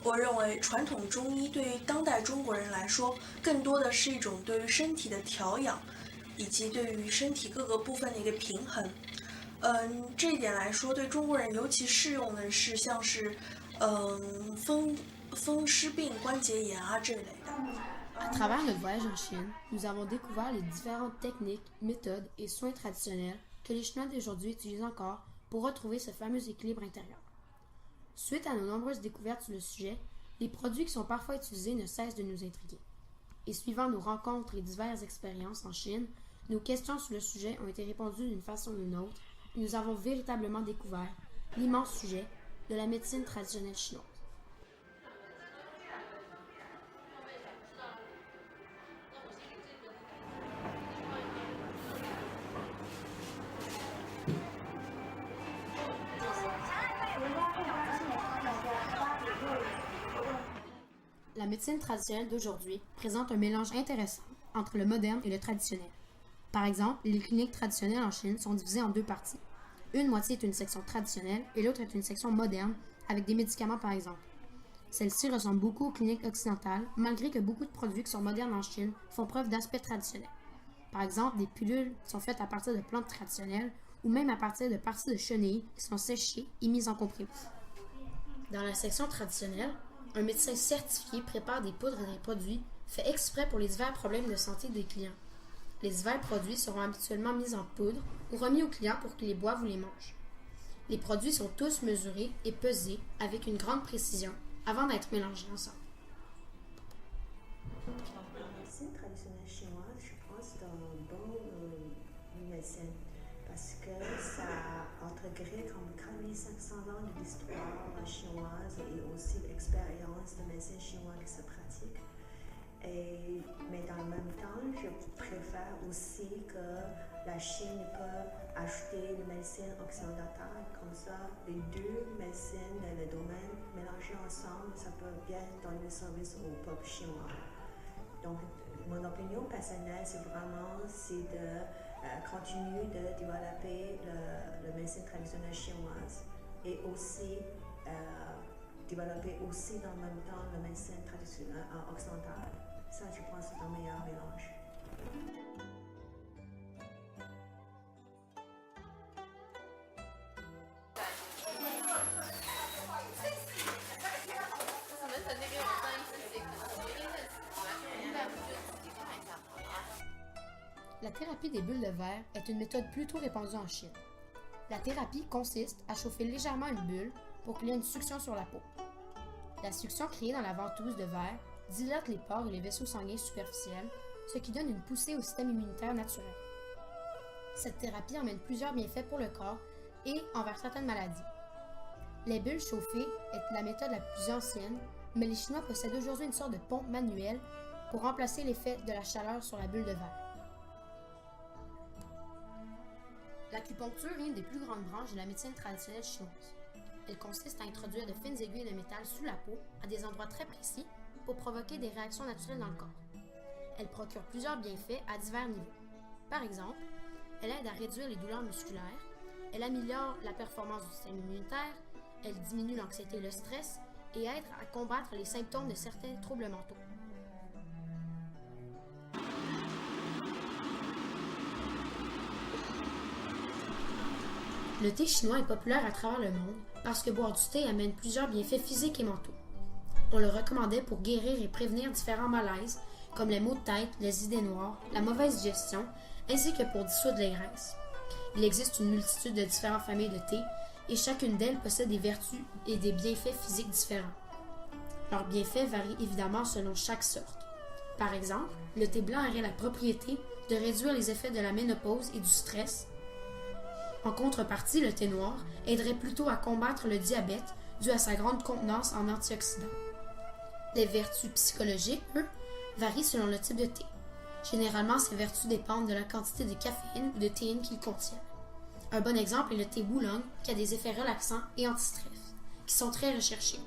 我认为传统中医对于当代中国人来说，更多的是一种对于身体的调养，以及对于身体各个部分的一个平衡。这一点来说，对中国人尤其适用的是像是，风湿病、关节炎啊这一类的。À travers notre voyage en Chine, nous avons découvert les différentes techniques, méthodes et soins traditionnels que les Chinois d'aujourd'hui utilisent encore pour retrouver ce fameux équilibre intérieur. Suite à nos nombreuses découvertes sur le sujet, les produits qui sont parfois utilisés ne cessent de nous intriguer. Et suivant nos rencontres et diverses expériences en Chine, nos questions sur le sujet ont été répondues d'une façon ou d'une autre et nous avons véritablement découvert l'immense sujet de la médecine traditionnelle chinoise. La médecine traditionnelle d'aujourd'hui présente un mélange intéressant entre le moderne et le traditionnel. Par exemple, les cliniques traditionnelles en Chine sont divisées en deux parties. Une moitié est une section traditionnelle et l'autre est une section moderne, avec des médicaments par exemple. Celle-ci ressemble beaucoup aux cliniques occidentales, malgré que beaucoup de produits qui sont modernes en Chine font preuve d'aspect traditionnel. Par exemple, des pilules sont faites à partir de plantes traditionnelles ou même à partir de parties de chenilles qui sont séchées et mises en comprimés. Dans la section traditionnelle, un médecin certifié prépare des poudres et des produits faits exprès pour les divers problèmes de santé des clients. Les divers produits seront habituellement mis en poudre ou remis aux clients pour qu'ils les boivent ou les mangent. Les produits sont tous mesurés et pesés avec une grande précision avant d'être mélangés ensemble. La médecine traditionnelle chinoise, je pense, c'est un bon médecine parce que ça a intégré comme 4500 ans de l'histoire chinoise et aussi l'expérience de médecine chinoise qui se pratique. Mais dans le même temps, je préfère aussi que la Chine peut acheter une médecine occidentale, comme ça les deux médecines dans le domaine mélangées ensemble, ça peut bien donner service au peuple chinois. Donc, mon opinion personnelle, c'est de continuer de développer la médecine traditionnelle chinoise et aussi développer aussi dans le même temps la médecine traditionnelle occidentale. Ça, je pense, c'est un meilleur mélange. La thérapie des bulles de verre est une méthode plutôt répandue en Chine. La thérapie consiste à chauffer légèrement une bulle pour qu'il y ait une succion sur la peau. La succion créée dans la ventouse de verre dilate les pores et les vaisseaux sanguins superficiels, ce qui donne une poussée au système immunitaire naturel. Cette thérapie emmène plusieurs bienfaits pour le corps et envers certaines maladies. Les bulles chauffées est la méthode la plus ancienne, mais les Chinois possèdent aujourd'hui une sorte de pompe manuelle pour remplacer l'effet de la chaleur sur la bulle de verre. L'acupuncture est une des plus grandes branches de la médecine traditionnelle chinoise. Elle consiste à introduire de fines aiguilles de métal sous la peau à des endroits très précis pour provoquer des réactions naturelles dans le corps. Elle procure plusieurs bienfaits à divers niveaux. Par exemple, elle aide à réduire les douleurs musculaires, elle améliore la performance du système immunitaire, elle diminue l'anxiété et le stress et aide à combattre les symptômes de certains troubles mentaux. Le thé chinois est populaire à travers le monde parce que boire du thé amène plusieurs bienfaits physiques et mentaux. On le recommandait pour guérir et prévenir différents malaises comme les maux de tête, les idées noires, la mauvaise digestion, ainsi que pour dissoudre les graisses. Il existe une multitude de différentes familles de thé et chacune d'elles possède des vertus et des bienfaits physiques différents. Leurs bienfaits varient évidemment selon chaque sorte. Par exemple, le thé blanc aurait la propriété de réduire les effets de la ménopause et du stress. En contrepartie, le thé noir aiderait plutôt à combattre le diabète dû à sa grande contenance en antioxydants. Les vertus psychologiques, eux, varient selon le type de thé. Généralement, ces vertus dépendent de la quantité de caféine ou de théine qu'il contient. Un bon exemple est le thé Oolong qui a des effets relaxants et anti-stress, qui sont très recherchés.